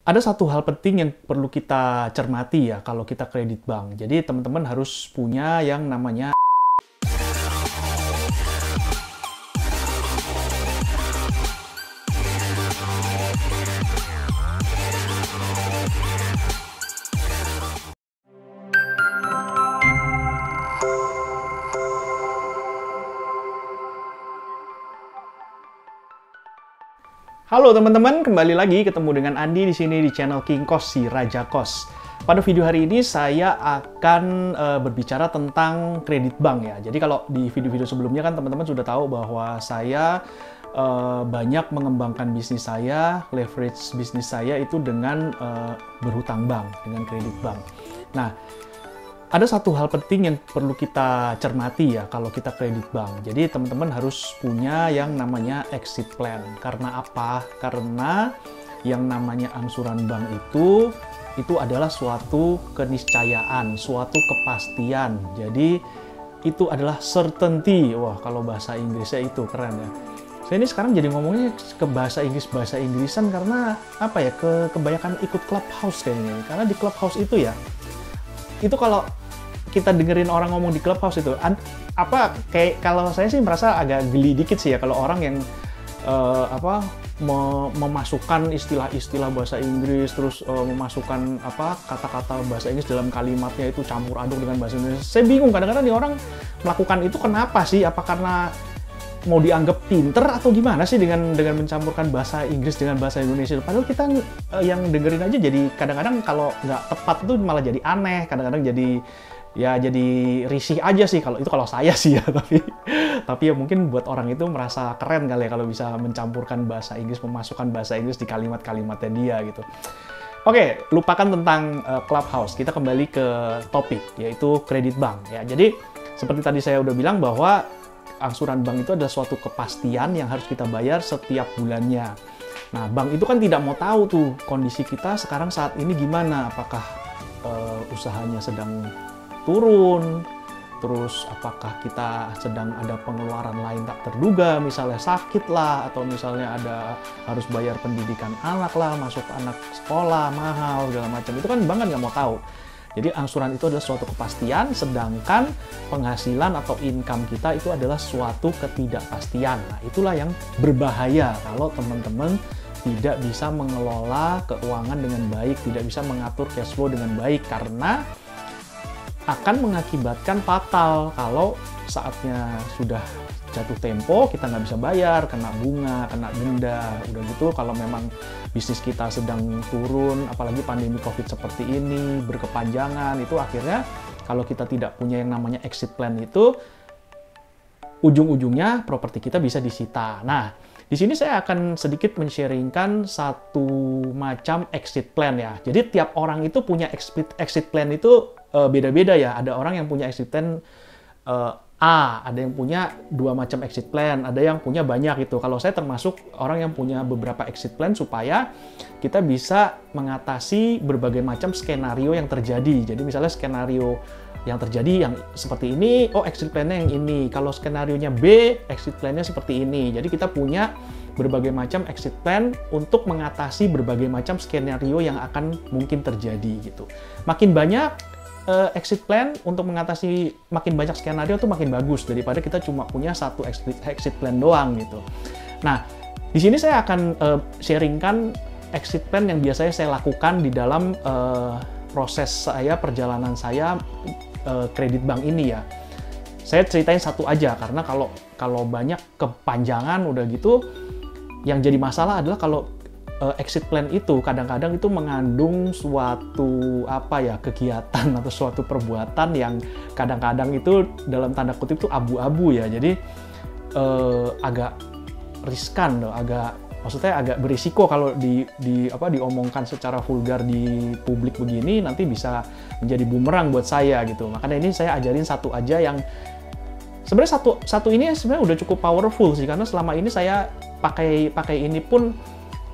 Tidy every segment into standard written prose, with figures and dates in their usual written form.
Ada satu hal penting yang perlu kita cermati ya kalau kita kredit bank. Jadi teman-teman harus punya yang namanya Halo teman-teman, kembali lagi ketemu dengan Andi di sini di channel King Kos, si Raja Kos. Pada video hari ini saya akan berbicara tentang kredit bank ya. Jadi kalau di video-video sebelumnya kan teman-teman sudah tahu bahwa saya banyak mengembangkan bisnis saya, leverage bisnis saya itu dengan berhutang bank, dengan kredit bank. Nah, ada satu hal penting yang perlu kita cermati ya kalau kita kredit bank. Jadi teman-teman harus punya yang namanya exit plan. Karena apa? Karena yang namanya angsuran bank itu adalah suatu keniscayaan, suatu kepastian. Jadi itu adalah certainty. Wah, kalau bahasa Inggrisnya itu keren ya. Saya ini sekarang jadi ngomongnya ke bahasa Inggrisan karena apa ya? Kebanyakan ikut clubhouse kayaknya. Karena di clubhouse itu ya, itu kalau kita dengerin orang ngomong di clubhouse itu kayak kalau saya sih merasa agak geli dikit sih ya kalau orang yang memasukkan istilah-istilah bahasa Inggris terus memasukkan kata-kata bahasa Inggris dalam kalimatnya itu campur aduk dengan bahasa Indonesia. Saya bingung kadang-kadang nih orang melakukan itu kenapa sih? Apa karena mau dianggap pinter atau gimana sih dengan mencampurkan bahasa Inggris dengan bahasa Indonesia? Padahal kita yang dengerin aja jadi kadang-kadang kalau nggak tepat itu malah jadi aneh, kadang-kadang jadi risih aja sih kalau saya sih ya, tapi ya mungkin buat orang itu merasa keren kali ya kalau bisa mencampurkan bahasa Inggris, memasukkan bahasa Inggris di kalimat-kalimatnya dia gitu. Oke, lupakan tentang clubhouse, kita kembali ke topik yaitu kredit bank ya. Jadi seperti tadi saya udah bilang bahwa angsuran bank itu adalah suatu kepastian yang harus kita bayar setiap bulannya. Nah, bank itu kan tidak mau tahu tuh kondisi kita sekarang saat ini gimana, apakah usahanya sedang turun, terus apakah kita sedang ada pengeluaran lain tak terduga, misalnya sakit lah, atau misalnya ada harus bayar pendidikan anak lah, masuk anak sekolah mahal segala macam. Itu kan bank kan nggak mau tahu. Jadi angsuran itu adalah suatu kepastian, sedangkan penghasilan atau income kita itu adalah suatu ketidakpastian. Nah, itulah yang berbahaya kalau teman-teman tidak bisa mengelola keuangan dengan baik, tidak bisa mengatur cash flow dengan baik, karena akan mengakibatkan fatal kalau saatnya sudah jatuh tempo, kita nggak bisa bayar, kena bunga, kena denda. Udah gitu kalau memang bisnis kita sedang turun, apalagi pandemi COVID seperti ini, berkepanjangan, itu akhirnya kalau kita tidak punya yang namanya exit plan itu, ujung-ujungnya properti kita bisa disita. Nah, di sini saya akan sedikit men-sharingkan satu macam exit plan ya. Jadi tiap orang itu punya exit plan itu beda-beda ya. Ada orang yang punya exit plan ada yang punya 2 macam exit plan, ada yang punya banyak gitu. Kalau saya termasuk orang yang punya beberapa exit plan supaya kita bisa mengatasi berbagai macam skenario yang terjadi. Jadi misalnya skenario yang terjadi yang seperti ini, exit plan-nya yang ini. Kalau skenarionya B, exit plan-nya seperti ini. Jadi kita punya berbagai macam exit plan untuk mengatasi berbagai macam skenario yang akan mungkin terjadi gitu. Makin banyak exit plan untuk mengatasi makin banyak skenario itu makin bagus daripada kita cuma punya satu exit plan doang gitu. Nah, di sini saya akan sharingkan exit plan yang biasanya saya lakukan di dalam proses perjalanan saya kredit bank ini ya. Saya ceritain satu aja karena kalau banyak kepanjangan udah gitu, yang jadi masalah adalah kalau exit plan itu kadang-kadang itu mengandung suatu kegiatan atau suatu perbuatan yang kadang-kadang itu dalam tanda kutip itu abu-abu ya. Jadi agak riskan, maksudnya agak berisiko kalau diomongkan secara vulgar di publik begini, nanti bisa menjadi bumerang buat saya gitu. Makanya ini saya ajarin satu aja yang sebenarnya satu ini sebenarnya udah cukup powerful sih, karena selama ini saya pakai ini pun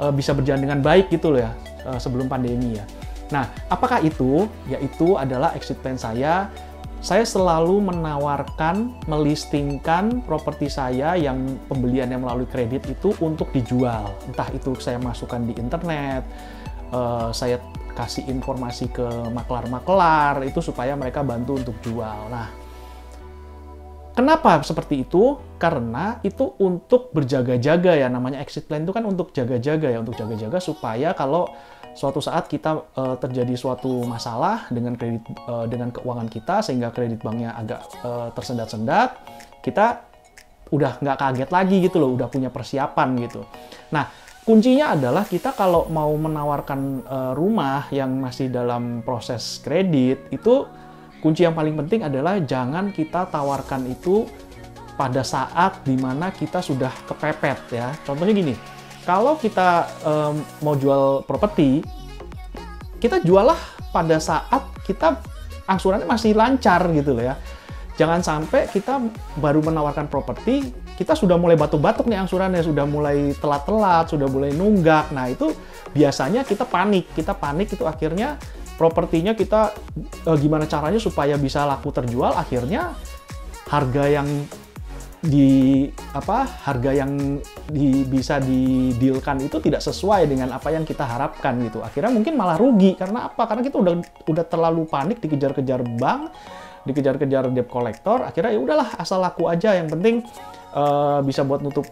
bisa berjalan dengan baik gitu loh ya sebelum pandemi ya. Nah, apakah itu? Yaitu adalah exit plan saya. Saya selalu menawarkan, melistingkan properti saya yang pembeliannya melalui kredit itu untuk dijual. Entah itu saya masukkan di internet, saya kasih informasi ke makelar-makelar itu supaya mereka bantu untuk jual. Nah, kenapa seperti itu? Karena itu untuk berjaga-jaga ya, namanya exit plan itu kan untuk jaga-jaga ya, untuk jaga-jaga supaya kalau suatu saat kita terjadi suatu masalah dengan dengan keuangan kita sehingga kredit banknya agak tersendat-sendat, kita udah nggak kaget lagi gitu loh, udah punya persiapan gitu. Nah, kuncinya adalah kita kalau mau menawarkan rumah yang masih dalam proses kredit, itu kunci yang paling penting adalah jangan kita tawarkan itu pada saat dimana kita sudah kepepet ya. Contohnya gini, kalau kita mau jual properti, kita jualah pada saat kita angsurannya masih lancar gitu loh ya. Jangan sampai kita baru menawarkan properti, kita sudah mulai batuk-batuk nih angsurannya, sudah mulai telat-telat, sudah mulai nunggak. Nah, itu biasanya kita panik itu akhirnya propertinya kita gimana caranya supaya bisa laku terjual, akhirnya harga yang bisa didealkan itu tidak sesuai dengan apa yang kita harapkan gitu. Akhirnya mungkin malah rugi karena apa? Karena kita udah terlalu panik dikejar-kejar bank, dikejar-kejar debt collector, akhirnya ya udahlah asal laku aja, yang penting bisa buat nutup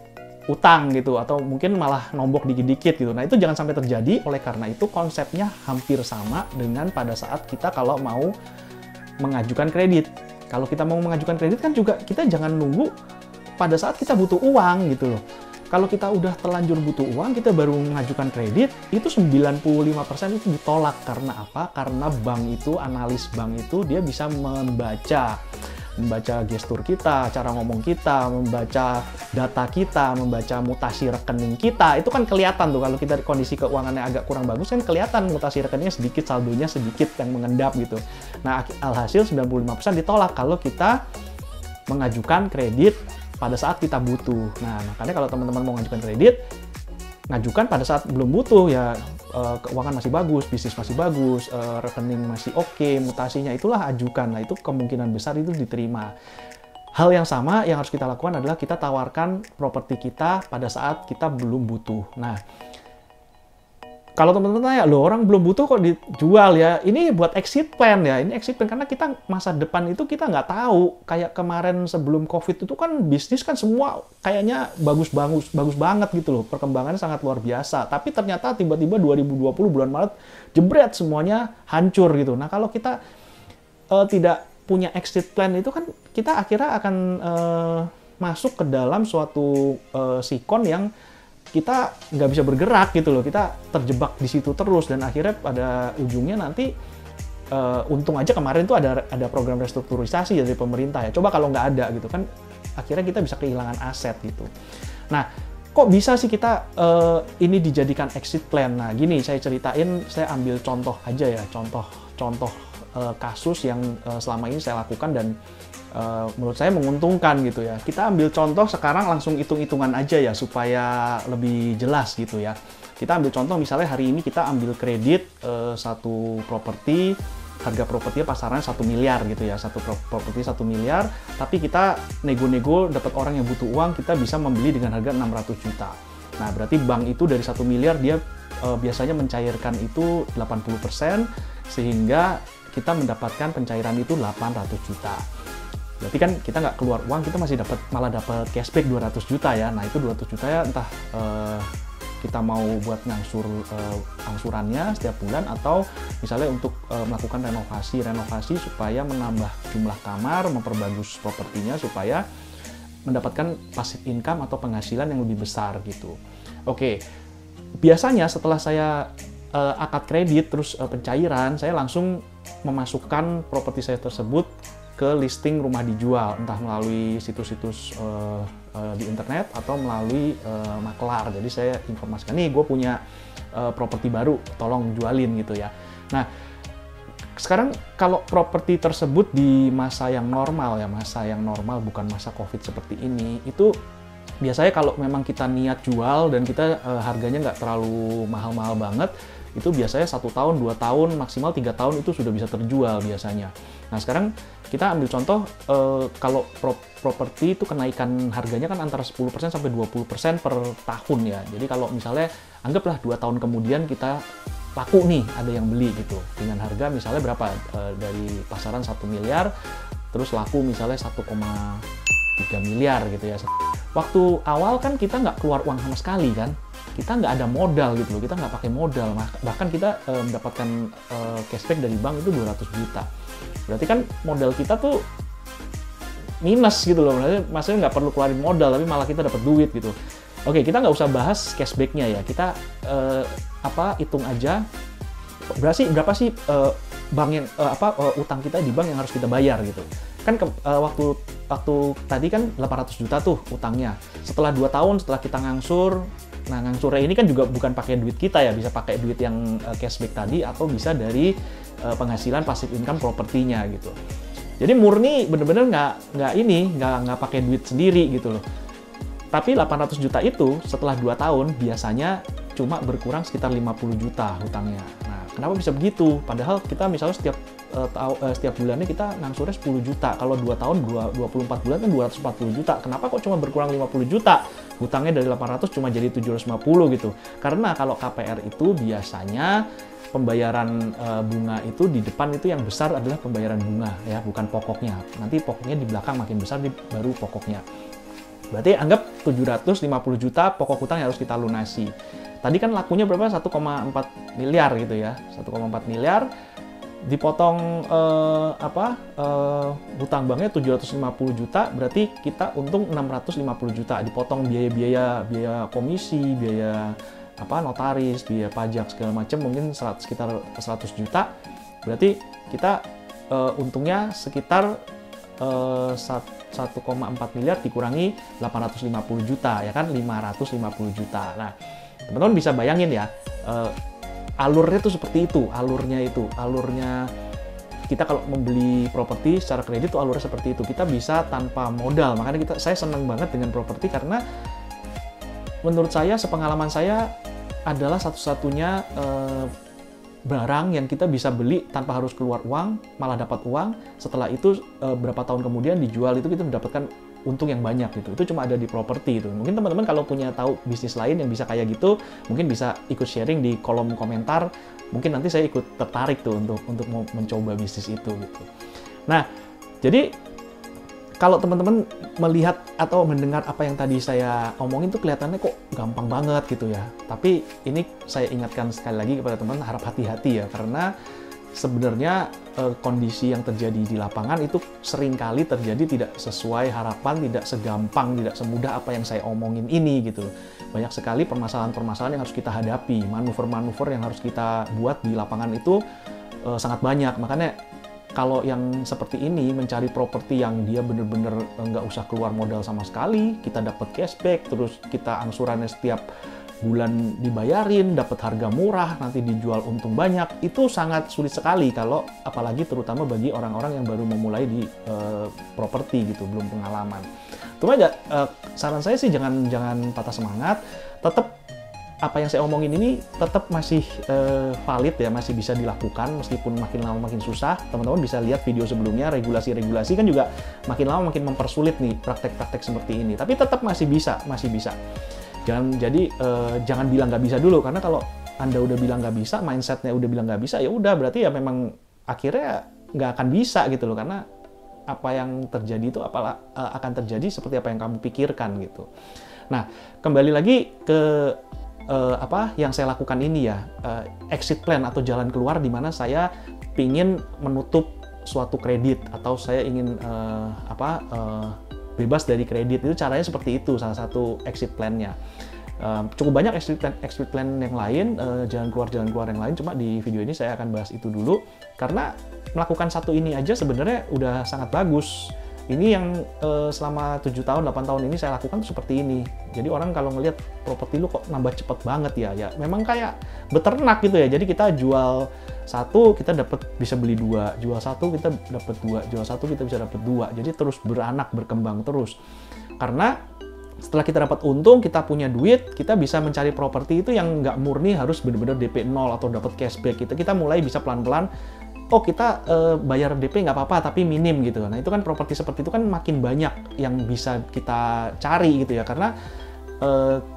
utang gitu, atau mungkin malah nombok dikit-dikit gitu. Nah, itu jangan sampai terjadi. Oleh karena itu konsepnya hampir sama dengan pada saat kita kalau mau mengajukan kredit. Kalau kita mau mengajukan kredit kan juga kita jangan nunggu pada saat kita butuh uang gitu loh. Kalau kita udah terlanjur butuh uang, kita baru mengajukan kredit, itu 95% itu ditolak. Karena apa? Karena bank itu, analis bank itu, dia bisa membaca gestur kita, cara ngomong kita, membaca data kita, membaca mutasi rekening kita. Itu kan kelihatan tuh, kalau kita kondisi keuangannya agak kurang bagus kan kelihatan mutasi rekeningnya sedikit, saldonya sedikit yang mengendap gitu. Nah, alhasil 95% ditolak kalau kita mengajukan kredit pada saat kita butuh. Nah, makanya kalau teman-teman mau mengajukan kredit, ngajukan pada saat belum butuh ya, keuangan masih bagus, bisnis masih bagus, rekening masih oke, mutasinya itulah ajukan. Nah, itu kemungkinan besar itu diterima. Hal yang sama yang harus kita lakukan adalah kita tawarkan properti kita pada saat kita belum butuh. Nah, kalau teman-teman tanya, loh orang belum butuh kok dijual ya? Ini buat exit plan ya, ini exit plan karena kita masa depan itu kita nggak tahu. Kayak kemarin sebelum COVID itu kan bisnis kan semua kayaknya bagus banget gitu loh, perkembangannya sangat luar biasa. Tapi ternyata tiba-tiba 2020 bulan Maret jebret semuanya hancur gitu. Nah, kalau kita tidak punya exit plan itu kan kita akhirnya akan masuk ke dalam suatu sikon yang kita nggak bisa bergerak gitu loh, kita terjebak di situ terus, dan akhirnya pada ujungnya nanti untung aja kemarin tuh ada program restrukturisasi dari pemerintah ya. Coba kalau nggak ada gitu kan, akhirnya kita bisa kehilangan aset gitu. Nah, kok bisa sih kita ini dijadikan exit plan? Nah, gini saya ceritain, saya ambil contoh aja ya, contoh kasus yang selama ini saya lakukan dan menurut saya menguntungkan gitu ya. Kita ambil contoh sekarang, langsung hitung-hitungan aja ya supaya lebih jelas gitu ya. Kita ambil contoh misalnya hari ini kita ambil kredit satu properti, harga propertinya pasarannya 1 miliar gitu ya, satu properti 1 miliar, tapi kita nego-nego dapat orang yang butuh uang, kita bisa membeli dengan harga 600 juta. Nah, berarti bank itu dari 1 miliar dia biasanya mencairkan itu 80%, sehingga kita mendapatkan pencairan itu 800 juta. Berarti kan kita nggak keluar uang, kita masih malah dapat cashback 200 juta ya. Nah, itu 200 juta ya entah kita mau buat ngangsur angsurannya setiap bulan, atau misalnya untuk melakukan renovasi supaya menambah jumlah kamar, memperbagus propertinya supaya mendapatkan passive income atau penghasilan yang lebih besar gitu. Oke, biasanya setelah saya akad kredit terus pencairan, saya langsung memasukkan properti saya tersebut ke listing rumah dijual, entah melalui situs-situs di internet atau melalui makelar. Jadi saya informasikan, nih gue punya properti baru, tolong jualin gitu ya. Nah, sekarang kalau properti tersebut di masa yang normal ya, masa yang normal bukan masa COVID seperti ini, itu biasanya kalau memang kita niat jual dan kita harganya nggak terlalu mahal-mahal banget, itu biasanya 1 tahun, 2 tahun, maksimal 3 tahun itu sudah bisa terjual biasanya. Nah, sekarang kita ambil contoh, kalau properti itu kenaikan harganya kan antara 10% sampai 20% per tahun ya. Jadi kalau misalnya anggaplah 2 tahun kemudian kita laku nih, ada yang beli gitu dengan harga misalnya berapa, dari pasaran 1 miliar terus laku misalnya 1,3 miliar gitu ya. Waktu awal kan kita nggak keluar uang sama sekali kan, kita nggak ada modal gitu loh, kita nggak pakai modal, bahkan kita mendapatkan cashback dari bank itu 200 juta. Berarti kan modal kita tuh minus gitu loh, maksudnya nggak perlu keluarin modal tapi malah kita dapat duit gitu. Oke, kita nggak usah bahas cashbacknya ya, kita hitung aja berapa sih bank yang utang kita di bank yang harus kita bayar gitu. Kan waktu tadi kan 800 juta tuh utangnya. Setelah 2 tahun setelah kita ngangsur, nah ngangsurnya ini kan juga bukan pakai duit kita ya, bisa pakai duit yang cashback tadi atau bisa dari penghasilan passive income propertinya gitu. Jadi murni bener-bener nggak pakai duit sendiri gitu loh. Tapi 800 juta itu setelah 2 tahun biasanya cuma berkurang sekitar 50 juta hutangnya. Nah, kenapa bisa begitu? Padahal kita misalnya setiap bulannya kita ngangsurnya 10 juta. Kalau 2 tahun, 24 bulan kan 240 juta. Kenapa kok cuma berkurang 50 juta? Hutangnya dari 800 cuma jadi 750 gitu. Karena kalau KPR itu biasanya pembayaran bunga itu di depan itu yang besar adalah pembayaran bunga ya, bukan pokoknya. Nanti pokoknya di belakang makin besar baru pokoknya. Berarti anggap 750 juta pokok hutang yang harus kita lunasi. Tadi kan lakunya berapa? 1,4 miliar gitu ya. 1,4 miliar dipotong hutang banknya 750 juta, berarti kita untung 650 juta. Dipotong biaya komisi, biaya notaris, biaya pajak segala macam mungkin sekitar 100 juta. Berarti kita untungnya sekitar 1,4 miliar dikurangi 850 juta ya kan, 550 juta. Nah, teman-teman bisa bayangin ya, alurnya tuh seperti itu, alurnya kita kalau membeli properti secara kredit tuh alurnya seperti itu. Kita bisa tanpa modal. Makanya saya senang banget dengan properti karena menurut saya, sepengalaman saya adalah satu-satunya barang yang kita bisa beli tanpa harus keluar uang, malah dapat uang. Setelah itu berapa tahun kemudian dijual itu kita mendapatkan untung yang banyak gitu. Itu cuma ada di properti itu. Mungkin teman-teman kalau punya tahu bisnis lain yang bisa kayak gitu, mungkin bisa ikut sharing di kolom komentar. Mungkin nanti saya ikut tertarik tuh untuk mau mencoba bisnis itu gitu. Nah, jadi kalau teman-teman melihat atau mendengar apa yang tadi saya omongin tuh kelihatannya kok gampang banget gitu ya. Tapi ini saya ingatkan sekali lagi kepada teman-teman, harap hati-hati ya, karena sebenarnya kondisi yang terjadi di lapangan itu seringkali terjadi tidak sesuai harapan, tidak segampang, tidak semudah apa yang saya omongin ini gitu. Banyak sekali permasalahan-permasalahan yang harus kita hadapi, manuver-manuver yang harus kita buat di lapangan itu sangat banyak. Makanya kalau yang seperti ini, mencari properti yang dia bener-bener nggak usah keluar modal sama sekali, kita dapat cashback, terus kita angsurannya setiap bulan dibayarin, dapat harga murah, nanti dijual untung banyak, itu sangat sulit sekali kalau apalagi terutama bagi orang-orang yang baru memulai di properti gitu, belum pengalaman. Cuma saran saya sih jangan patah semangat, tetap apa yang saya omongin ini tetap masih valid ya, masih bisa dilakukan meskipun makin lama makin susah. Teman-teman bisa lihat video sebelumnya, regulasi-regulasi kan juga makin lama makin mempersulit nih praktek-praktek seperti ini. Tapi tetap masih bisa. Jangan bilang nggak bisa dulu, karena kalau Anda udah bilang nggak bisa, mindsetnya udah bilang nggak bisa, ya udah berarti ya memang akhirnya nggak akan bisa gitu loh, karena apa yang terjadi itu akan terjadi seperti apa yang kamu pikirkan gitu. Nah, kembali lagi ke yang saya lakukan ini ya, exit plan atau jalan keluar di mana saya ingin menutup suatu kredit atau saya ingin bebas dari kredit. Itu caranya seperti itu, salah satu exit plan-nya. Cukup banyak exit plan yang lain, jalan keluar yang lain, cuma di video ini saya akan bahas itu dulu karena melakukan satu ini aja sebenarnya udah sangat bagus. Ini yang selama 7 tahun, 8 tahun ini saya lakukan tuh seperti ini. Jadi orang kalau ngelihat properti lu kok nambah cepet banget ya memang kayak beternak gitu ya. Jadi kita jual satu, kita bisa beli 2, jual satu kita dapat 2, jual satu kita bisa dapat 2. Jadi terus beranak, berkembang terus. Karena setelah kita dapat untung, kita punya duit, kita bisa mencari properti itu yang nggak murni harus benar-benar DP 0 atau dapat cashback. Kita mulai bisa pelan-pelan. Oh, kita bayar DP nggak apa-apa, tapi minim gitu. Nah, itu kan properti seperti itu kan makin banyak yang bisa kita cari gitu ya. Karena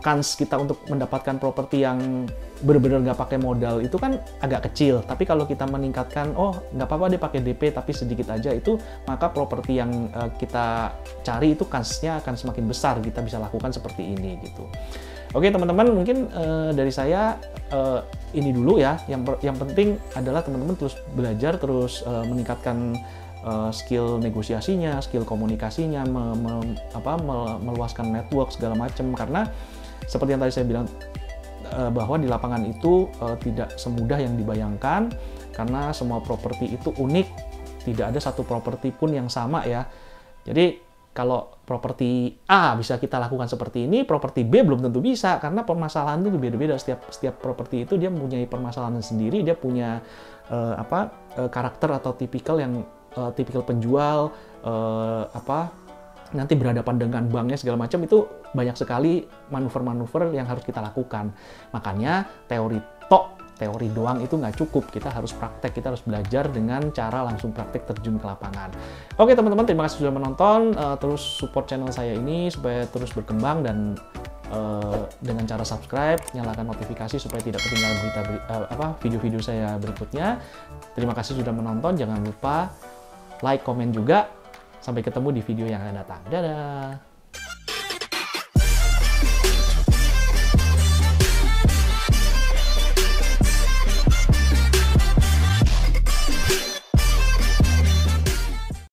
kans kita untuk mendapatkan properti yang benar-benar nggak pakai modal itu kan agak kecil. Tapi kalau kita meningkatkan, oh nggak apa-apa deh pakai DP tapi sedikit aja, itu maka properti yang kita cari itu kansnya akan semakin besar kita bisa lakukan seperti ini gitu. Oke teman-teman, mungkin dari saya ini dulu ya. Yang penting adalah teman-teman terus belajar, terus meningkatkan skill negosiasinya, skill komunikasinya, meluaskan network segala macam. Karena seperti yang tadi saya bilang bahwa di lapangan itu tidak semudah yang dibayangkan, karena semua properti itu unik, tidak ada satu properti pun yang sama ya. Jadi kalau properti A bisa kita lakukan seperti ini, properti B belum tentu bisa, karena permasalahan itu beda-beda. Setiap properti itu dia mempunyai permasalahan sendiri, dia punya karakter atau tipikal penjual, nanti berhadapan dengan banknya segala macam. Itu banyak sekali manuver-manuver yang harus kita lakukan. Makanya teori doang itu nggak cukup, kita harus praktek, kita harus belajar dengan cara langsung praktek terjun ke lapangan. Oke teman-teman, terima kasih sudah menonton, terus support channel saya ini supaya terus berkembang, dan dengan cara subscribe, nyalakan notifikasi supaya tidak ketinggalan video-video saya berikutnya. Terima kasih sudah menonton, jangan lupa like, komen juga. Sampai ketemu di video yang akan datang. Dadah!